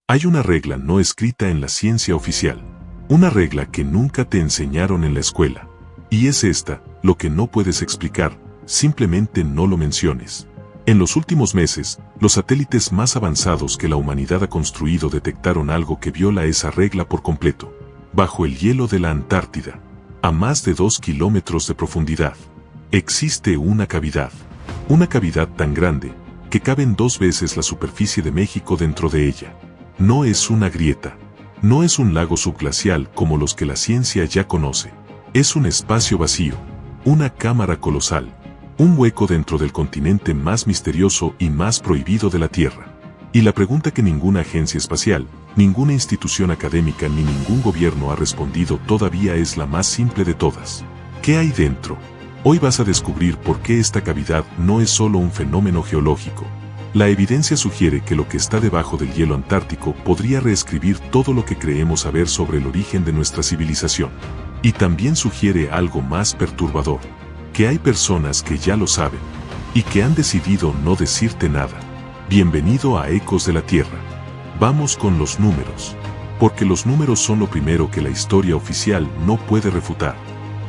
Hay una regla no escrita en la ciencia oficial. Una regla que nunca te enseñaron en la escuela. Y es esta: lo que no puedes explicar, simplemente no lo menciones. En los últimos meses, los satélites más avanzados que la humanidad ha construido detectaron algo que viola esa regla por completo. Bajo el hielo de la Antártida, a más de 2 kilómetros de profundidad, existe una cavidad. Una cavidad tan grande que caben 2 veces la superficie de México dentro de ella. No es una grieta. No es un lago subglacial como los que la ciencia ya conoce. Es un espacio vacío. Una cámara colosal. Un hueco dentro del continente más misterioso y más prohibido de la Tierra. Y la pregunta que ninguna agencia espacial, ninguna institución académica ni ningún gobierno ha respondido todavía es la más simple de todas. ¿Qué hay dentro? Hoy vas a descubrir por qué esta cavidad no es solo un fenómeno geológico. La evidencia sugiere que lo que está debajo del hielo antártico podría reescribir todo lo que creemos saber sobre el origen de nuestra civilización. Y también sugiere algo más perturbador: que hay personas que ya lo saben y que han decidido no decirte nada. Bienvenido a Ecos de la Tierra. Vamos con los números. Porque los números son lo primero que la historia oficial no puede refutar.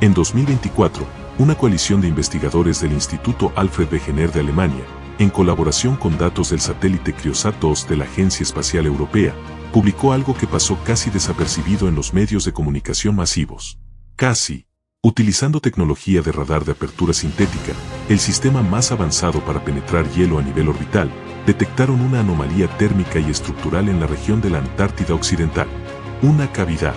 En 2024, una coalición de investigadores del Instituto Alfred Wegener de Alemania, en colaboración con datos del satélite Criosat 2 de la Agencia Espacial Europea, publicó algo que pasó casi desapercibido en los medios de comunicación masivos. Casi. Utilizando tecnología de radar de apertura sintética, el sistema más avanzado para penetrar hielo a nivel orbital, detectaron una anomalía térmica y estructural en la región de la Antártida Occidental. Una cavidad,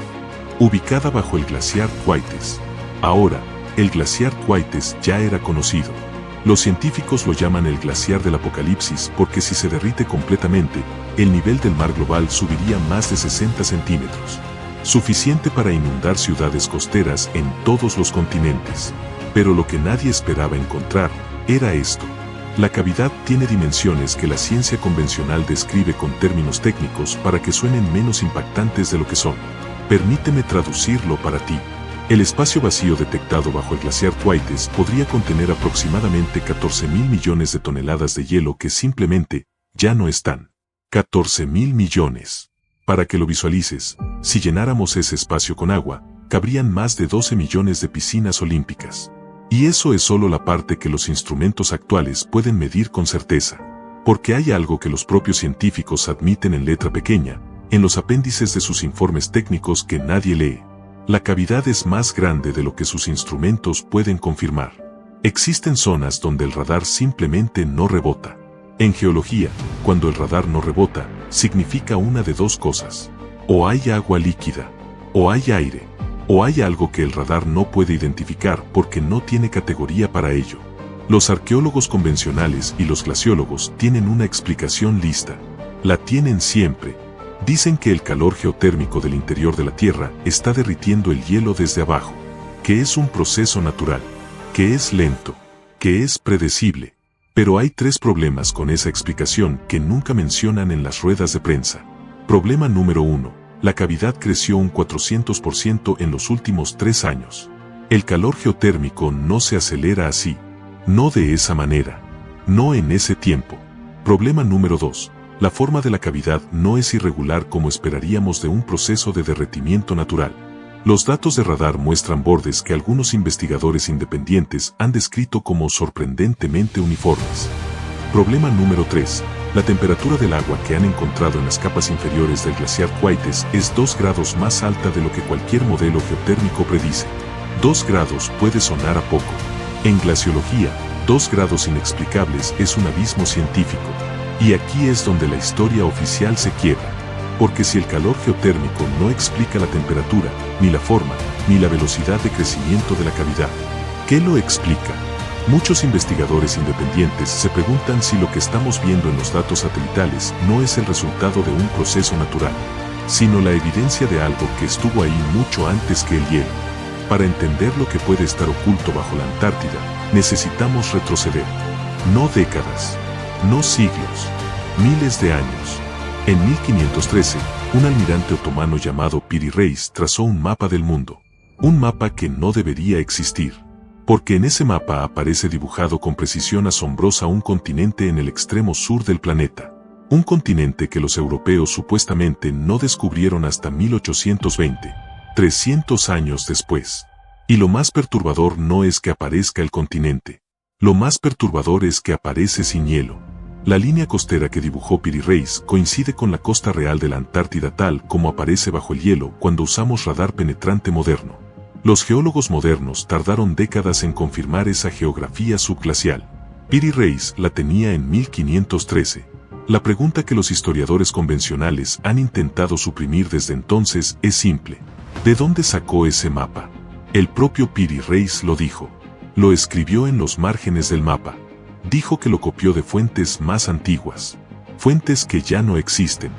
ubicada bajo el glaciar Thwaites. Ahora, el glaciar Thwaites ya era conocido. Los científicos lo llaman el glaciar del apocalipsis porque si se derrite completamente, el nivel del mar global subiría más de 60 centímetros. Suficiente para inundar ciudades costeras en todos los continentes. Pero lo que nadie esperaba encontrar era esto. La cavidad tiene dimensiones que la ciencia convencional describe con términos técnicos para que suenen menos impactantes de lo que son. Permíteme traducirlo para ti. El espacio vacío detectado bajo el glaciar Thwaites podría contener aproximadamente 14.000 millones de toneladas de hielo que simplemente ya no están. 14.000 millones. Para que lo visualices, si llenáramos ese espacio con agua, cabrían más de 12 millones de piscinas olímpicas. Y eso es solo la parte que los instrumentos actuales pueden medir con certeza. Porque hay algo que los propios científicos admiten en letra pequeña, en los apéndices de sus informes técnicos que nadie lee. La cavidad es más grande de lo que sus instrumentos pueden confirmar. Existen zonas donde el radar simplemente no rebota. En geología, cuando el radar no rebota, significa una de dos cosas. O hay agua líquida, o hay aire, o hay algo que el radar no puede identificar porque no tiene categoría para ello. Los arqueólogos convencionales y los glaciólogos tienen una explicación lista. La tienen siempre. Dicen que el calor geotérmico del interior de la Tierra está derritiendo el hielo desde abajo, que es un proceso natural, que es lento, que es predecible. Pero hay 3 problemas con esa explicación que nunca mencionan en las ruedas de prensa. Problema número 1. La cavidad creció un 400% en los últimos 3 años. El calor geotérmico no se acelera así. No de esa manera. No en ese tiempo. Problema número 2. La forma de la cavidad no es irregular como esperaríamos de un proceso de derretimiento natural. Los datos de radar muestran bordes que algunos investigadores independientes han descrito como sorprendentemente uniformes. Problema número 3. La temperatura del agua que han encontrado en las capas inferiores del glaciar Thwaites es 2 grados más alta de lo que cualquier modelo geotérmico predice. 2 grados puede sonar a poco. En glaciología, 2 grados inexplicables es un abismo científico. Y aquí es donde la historia oficial se quiebra. Porque si el calor geotérmico no explica la temperatura, ni la forma, ni la velocidad de crecimiento de la cavidad, ¿qué lo explica? Muchos investigadores independientes se preguntan si lo que estamos viendo en los datos satelitales no es el resultado de un proceso natural, sino la evidencia de algo que estuvo ahí mucho antes que el hielo. Para entender lo que puede estar oculto bajo la Antártida, necesitamos retroceder. No décadas, no siglos, miles de años. En 1513, un almirante otomano llamado Piri Reis trazó un mapa del mundo. Un mapa que no debería existir. Porque en ese mapa aparece dibujado con precisión asombrosa un continente en el extremo sur del planeta. Un continente que los europeos supuestamente no descubrieron hasta 1820, 300 años después. Y lo más perturbador no es que aparezca el continente. Lo más perturbador es que aparece sin hielo. La línea costera que dibujó Piri Reis coincide con la costa real de la Antártida tal como aparece bajo el hielo cuando usamos radar penetrante moderno. Los geólogos modernos tardaron décadas en confirmar esa geografía subglacial. Piri Reis la tenía en 1513. La pregunta que los historiadores convencionales han intentado suprimir desde entonces es simple. ¿De dónde sacó ese mapa? El propio Piri Reis lo dijo. Lo escribió en los márgenes del mapa. Dijo que lo copió de fuentes más antiguas. Fuentes que ya no existen.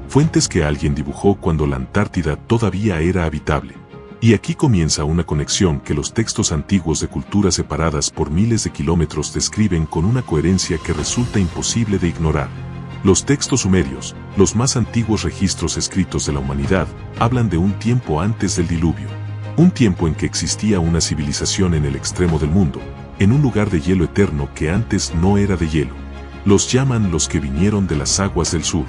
Fuentes que alguien dibujó cuando la Antártida todavía era habitable. Y aquí comienza una conexión que los textos antiguos de culturas separadas por miles de kilómetros describen con una coherencia que resulta imposible de ignorar. Los textos sumerios, los más antiguos registros escritos de la humanidad, hablan de un tiempo antes del diluvio. Un tiempo en que existía una civilización en el extremo del mundo, en un lugar de hielo eterno que antes no era de hielo. Los llaman los que vinieron de las aguas del sur.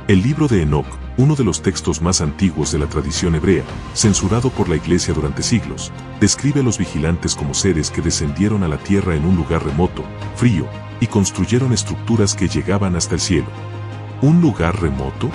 El libro de Enoc, uno de los textos más antiguos de la tradición hebrea, censurado por la Iglesia durante siglos, describe a los vigilantes como seres que descendieron a la tierra en un lugar remoto, frío, y construyeron estructuras que llegaban hasta el cielo. ¿Un lugar remoto?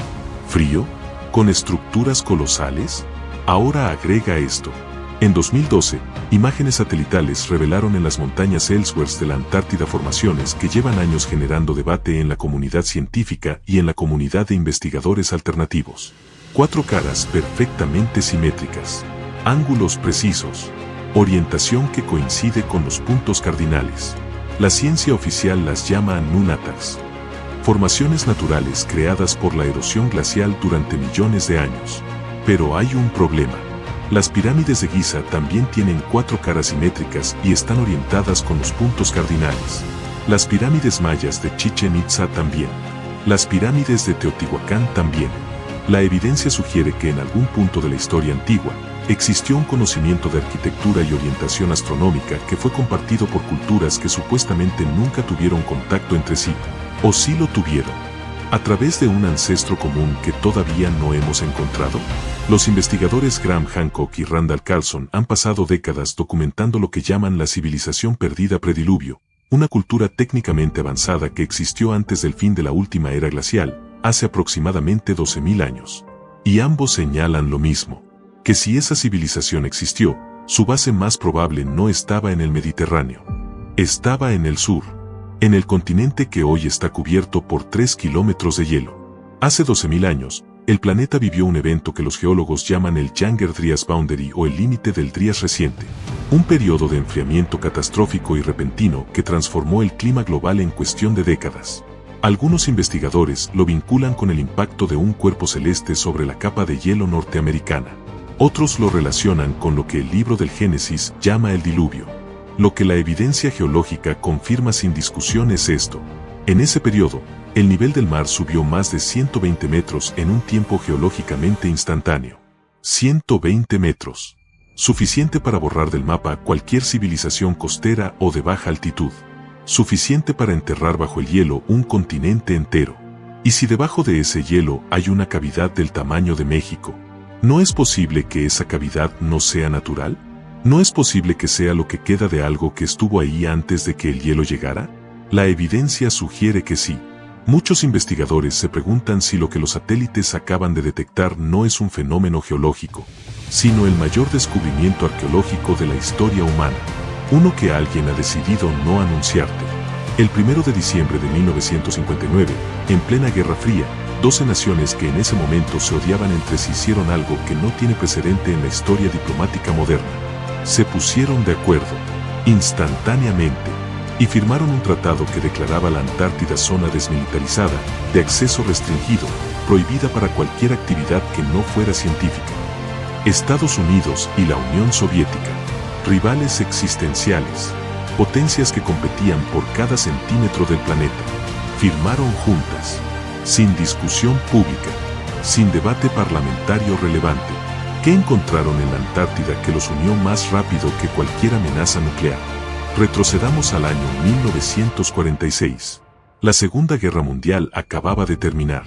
¿Frío? ¿Con estructuras colosales? Ahora agrega esto. En 2012, imágenes satelitales revelaron en las montañas Ellsworth de la Antártida formaciones que llevan años generando debate en la comunidad científica y en la comunidad de investigadores alternativos. 4 caras perfectamente simétricas. Ángulos precisos. Orientación que coincide con los puntos cardinales. La ciencia oficial las llama nunatas. Formaciones naturales creadas por la erosión glacial durante millones de años. Pero hay un problema. Las pirámides de Giza también tienen 4 caras simétricas y están orientadas con los puntos cardinales. Las pirámides mayas de Chichén Itzá también. Las pirámides de Teotihuacán también. La evidencia sugiere que en algún punto de la historia antigua, existió un conocimiento de arquitectura y orientación astronómica que fue compartido por culturas que supuestamente nunca tuvieron contacto entre sí. ¿O sí lo tuvieron? ¿A través de un ancestro común que todavía no hemos encontrado? Los investigadores Graham Hancock y Randall Carlson han pasado décadas documentando lo que llaman la civilización perdida prediluvio, una cultura técnicamente avanzada que existió antes del fin de la última era glacial, hace aproximadamente 12.000 años. Y ambos señalan lo mismo, que si esa civilización existió, su base más probable no estaba en el Mediterráneo. Estaba en el sur, en el continente que hoy está cubierto por 3 kilómetros de hielo. Hace 12.000 años, el planeta vivió un evento que los geólogos llaman el Younger Dryas Boundary o el límite del Dryas reciente. Un periodo de enfriamiento catastrófico y repentino que transformó el clima global en cuestión de décadas. Algunos investigadores lo vinculan con el impacto de un cuerpo celeste sobre la capa de hielo norteamericana. Otros lo relacionan con lo que el libro del Génesis llama el diluvio. Lo que la evidencia geológica confirma sin discusión es esto. En ese periodo, el nivel del mar subió más de 120 metros en un tiempo geológicamente instantáneo. 120 metros. Suficiente para borrar del mapa cualquier civilización costera o de baja altitud. Suficiente para enterrar bajo el hielo un continente entero. ¿Y si debajo de ese hielo hay una cavidad del tamaño de México? ¿No es posible que esa cavidad no sea natural? ¿No es posible que sea lo que queda de algo que estuvo ahí antes de que el hielo llegara? La evidencia sugiere que sí. Muchos investigadores se preguntan si lo que los satélites acaban de detectar no es un fenómeno geológico, sino el mayor descubrimiento arqueológico de la historia humana. Uno que alguien ha decidido no anunciarte. El 1 de diciembre de 1959, en plena Guerra Fría, 12 naciones que en ese momento se odiaban entre sí hicieron algo que no tiene precedente en la historia diplomática moderna. Se pusieron de acuerdo, instantáneamente, y firmaron un tratado que declaraba la Antártida zona desmilitarizada, de acceso restringido, prohibida para cualquier actividad que no fuera científica. Estados Unidos y la Unión Soviética, rivales existenciales, potencias que competían por cada centímetro del planeta, firmaron juntas, sin discusión pública, sin debate parlamentario relevante. ¿Qué encontraron en la Antártida que los unió más rápido que cualquier amenaza nuclear? Retrocedamos al año 1946. La Segunda Guerra Mundial acababa de terminar,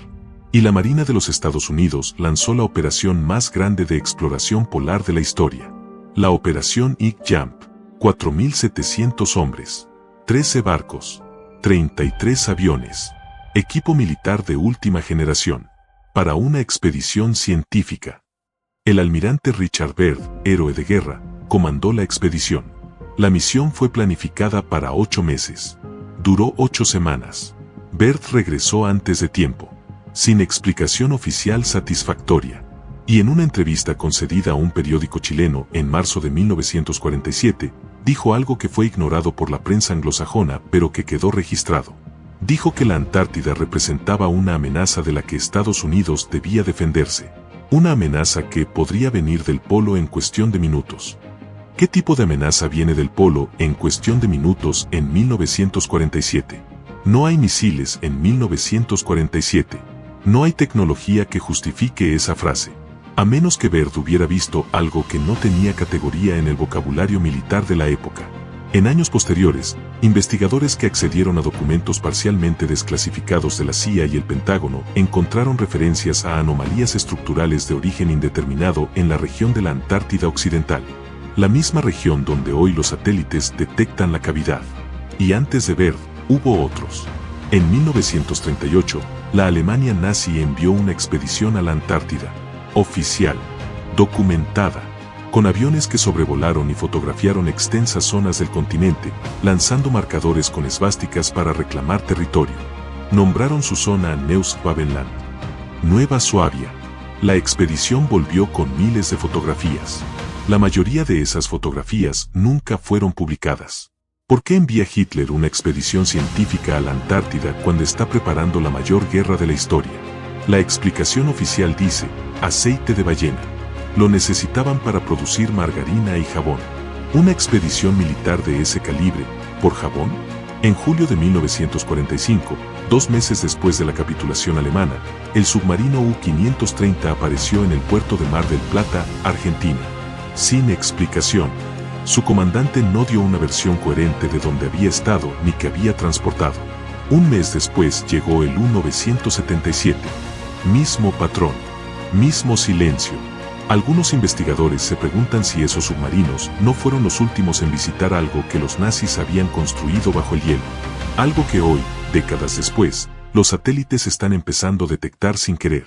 y la Marina de los Estados Unidos lanzó la operación más grande de exploración polar de la historia, la Operación Big Jump. 4.700 hombres, 13 barcos, 33 aviones, equipo militar de última generación, para una expedición científica. El almirante Richard Byrd, héroe de guerra, comandó la expedición. La misión fue planificada para 8 meses. Duró 8 semanas. Byrd regresó antes de tiempo, sin explicación oficial satisfactoria. Y en una entrevista concedida a un periódico chileno en marzo de 1947, dijo algo que fue ignorado por la prensa anglosajona pero que quedó registrado. Dijo que la Antártida representaba una amenaza de la que Estados Unidos debía defenderse. Una amenaza que podría venir del polo en cuestión de minutos. ¿Qué tipo de amenaza viene del polo en cuestión de minutos en 1947? No hay misiles en 1947. No hay tecnología que justifique esa frase. A menos que Byrd hubiera visto algo que no tenía categoría en el vocabulario militar de la época. En años posteriores, investigadores que accedieron a documentos parcialmente desclasificados de la CIA y el Pentágono encontraron referencias a anomalías estructurales de origen indeterminado en la región de la Antártida Occidental, la misma región donde hoy los satélites detectan la cavidad. Y antes de Byrd, hubo otros. En 1938, la Alemania nazi envió una expedición a la Antártida, oficial, documentada, con aviones que sobrevolaron y fotografiaron extensas zonas del continente, lanzando marcadores con esvásticas para reclamar territorio. Nombraron su zona Neuschwabenland, Nueva Suabia. La expedición volvió con miles de fotografías. La mayoría de esas fotografías nunca fueron publicadas. ¿Por qué envía Hitler una expedición científica a la Antártida cuando está preparando la mayor guerra de la historia? La explicación oficial dice, aceite de ballena. Lo necesitaban para producir margarina y jabón. ¿Una expedición militar de ese calibre, por jabón? En julio de 1945, 2 meses después de la capitulación alemana, el submarino U-530 apareció en el puerto de Mar del Plata, Argentina. Sin explicación. Su comandante no dio una versión coherente de dónde había estado ni qué había transportado. Un mes después llegó el U-977. Mismo patrón. Mismo silencio. Algunos investigadores se preguntan si esos submarinos no fueron los últimos en visitar algo que los nazis habían construido bajo el hielo. Algo que hoy, décadas después, los satélites están empezando a detectar sin querer.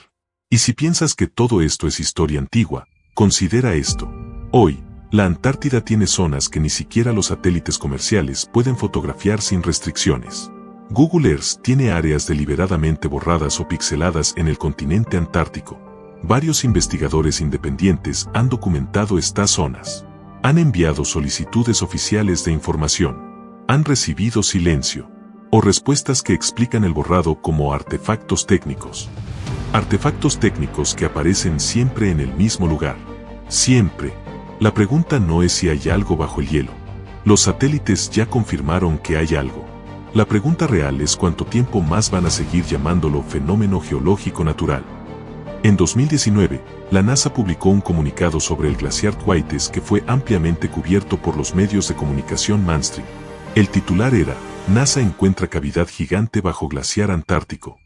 Y si piensas que todo esto es historia antigua, considera esto. Hoy, la Antártida tiene zonas que ni siquiera los satélites comerciales pueden fotografiar sin restricciones. Google Earth tiene áreas deliberadamente borradas o pixeladas en el continente antártico. Varios investigadores independientes han documentado estas zonas. Han enviado solicitudes oficiales de información. Han recibido silencio. O respuestas que explican el borrado como artefactos técnicos. Artefactos técnicos que aparecen siempre en el mismo lugar. Siempre. La pregunta no es si hay algo bajo el hielo. Los satélites ya confirmaron que hay algo. La pregunta real es cuánto tiempo más van a seguir llamándolo fenómeno geológico natural. En 2019, la NASA publicó un comunicado sobre el glaciar Thwaites que fue ampliamente cubierto por los medios de comunicación mainstream. El titular era, NASA encuentra cavidad gigante bajo glaciar antártico.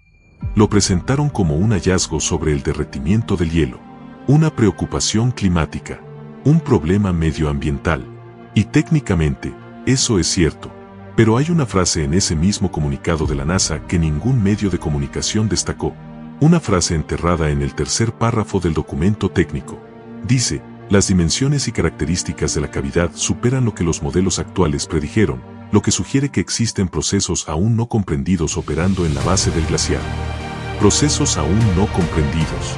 Lo presentaron como un hallazgo sobre el derretimiento del hielo, una preocupación climática, un problema medioambiental. Y técnicamente, eso es cierto. Pero hay una frase en ese mismo comunicado de la NASA que ningún medio de comunicación destacó. Una frase enterrada en el tercer párrafo del documento técnico. Dice, las dimensiones y características de la cavidad superan lo que los modelos actuales predijeron, lo que sugiere que existen procesos aún no comprendidos operando en la base del glaciar. Procesos aún no comprendidos.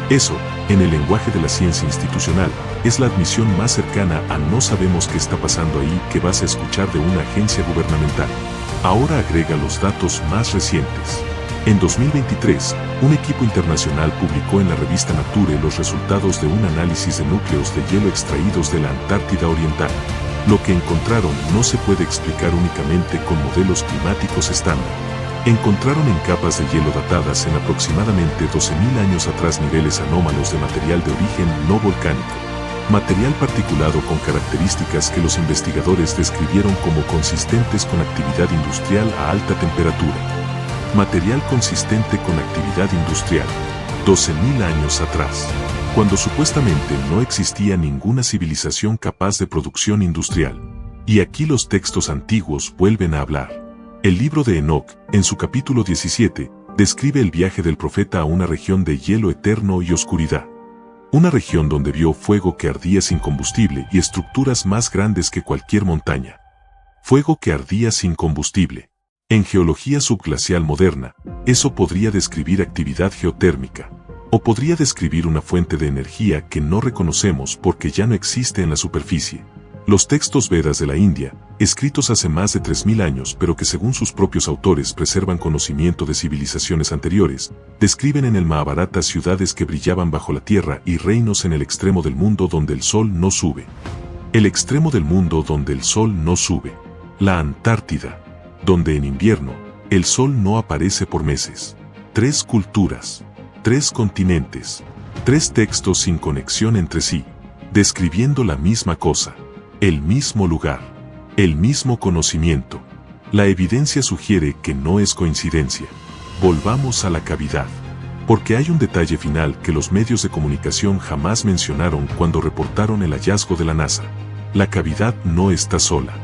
Eso, en el lenguaje de la ciencia institucional, es la admisión más cercana a no sabemos qué está pasando ahí que vas a escuchar de una agencia gubernamental. Ahora agrega los datos más recientes. En 2023, un equipo internacional publicó en la revista Nature los resultados de un análisis de núcleos de hielo extraídos de la Antártida Oriental. Lo que encontraron no se puede explicar únicamente con modelos climáticos estándar. Encontraron en capas de hielo datadas en aproximadamente 12.000 años atrás niveles anómalos de material de origen no volcánico. Material particulado con características que los investigadores describieron como consistentes con actividad industrial a alta temperatura. Material consistente con actividad industrial. 12.000 años atrás, cuando supuestamente no existía ninguna civilización capaz de producción industrial. Y aquí los textos antiguos vuelven a hablar. El libro de Enoc, en su capítulo 17, describe el viaje del profeta a una región de hielo eterno y oscuridad. Una región donde vio fuego que ardía sin combustible y estructuras más grandes que cualquier montaña. Fuego que ardía sin combustible. En geología subglacial moderna, eso podría describir actividad geotérmica, o podría describir una fuente de energía que no reconocemos porque ya no existe en la superficie. Los textos Vedas de la India, escritos hace más de 3.000 años pero que según sus propios autores preservan conocimiento de civilizaciones anteriores, describen en el Mahabharata ciudades que brillaban bajo la tierra y reinos en el extremo del mundo donde el sol no sube. El extremo del mundo donde el sol no sube. La Antártida, donde en invierno, el sol no aparece por meses. 3 culturas, 3 continentes, 3 textos sin conexión entre sí, describiendo la misma cosa. El mismo lugar, el mismo conocimiento. La evidencia sugiere que no es coincidencia. Volvamos a la cavidad. Porque hay un detalle final que los medios de comunicación jamás mencionaron cuando reportaron el hallazgo de la NASA. La cavidad no está sola.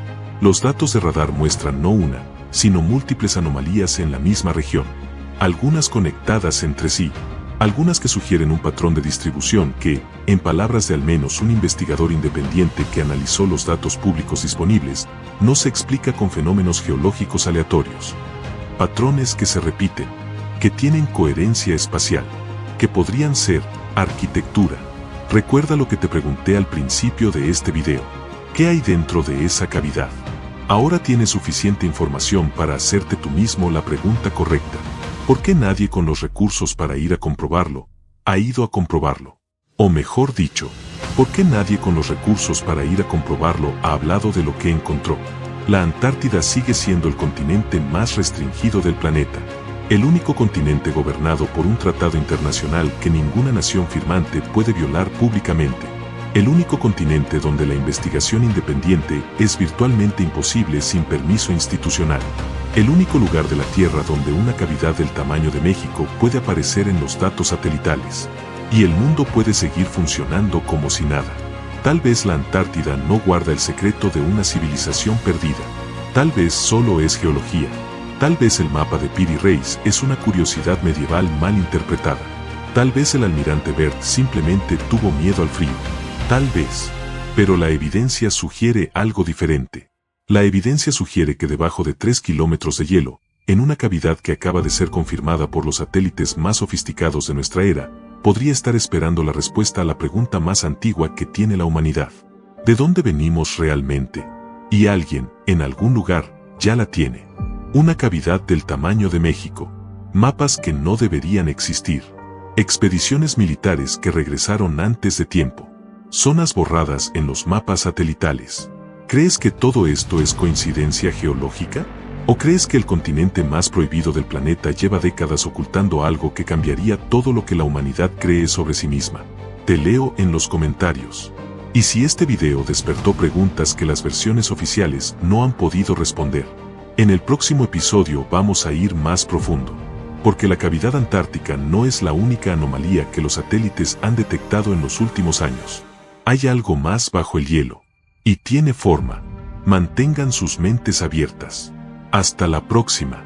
Los datos de radar muestran no una, sino múltiples anomalías en la misma región. Algunas conectadas entre sí. Algunas que sugieren un patrón de distribución que, en palabras de al menos un investigador independiente que analizó los datos públicos disponibles, no se explica con fenómenos geológicos aleatorios. Patrones que se repiten, que tienen coherencia espacial, que podrían ser arquitectura. Recuerda lo que te pregunté al principio de este video. ¿Qué hay dentro de esa cavidad? Ahora tienes suficiente información para hacerte tú mismo la pregunta correcta. ¿Por qué nadie con los recursos para ir a comprobarlo, ha ido a comprobarlo? O mejor dicho, ¿por qué nadie con los recursos para ir a comprobarlo ha hablado de lo que encontró? La Antártida sigue siendo el continente más restringido del planeta. El único continente gobernado por un tratado internacional que ninguna nación firmante puede violar públicamente. El único continente donde la investigación independiente es virtualmente imposible sin permiso institucional. El único lugar de la Tierra donde una cavidad del tamaño de México puede aparecer en los datos satelitales. Y el mundo puede seguir funcionando como si nada. Tal vez la Antártida no guarda el secreto de una civilización perdida. Tal vez solo es geología. Tal vez el mapa de Piri Reis es una curiosidad medieval mal interpretada. Tal vez el almirante Bert simplemente tuvo miedo al frío. Tal vez. Pero la evidencia sugiere algo diferente. La evidencia sugiere que debajo de 3 kilómetros de hielo, en una cavidad que acaba de ser confirmada por los satélites más sofisticados de nuestra era, podría estar esperando la respuesta a la pregunta más antigua que tiene la humanidad. ¿De dónde venimos realmente? Y alguien, en algún lugar, ya la tiene. Una cavidad del tamaño de México. Mapas que no deberían existir. Expediciones militares que regresaron antes de tiempo. Zonas borradas en los mapas satelitales. ¿Crees que todo esto es coincidencia geológica? ¿O crees que el continente más prohibido del planeta lleva décadas ocultando algo que cambiaría todo lo que la humanidad cree sobre sí misma? Te leo en los comentarios. Y si este video despertó preguntas que las versiones oficiales no han podido responder, en el próximo episodio vamos a ir más profundo. Porque la cavidad antártica no es la única anomalía que los satélites han detectado en los últimos años. Hay algo más bajo el hielo. Y tiene forma. Mantengan sus mentes abiertas. Hasta la próxima.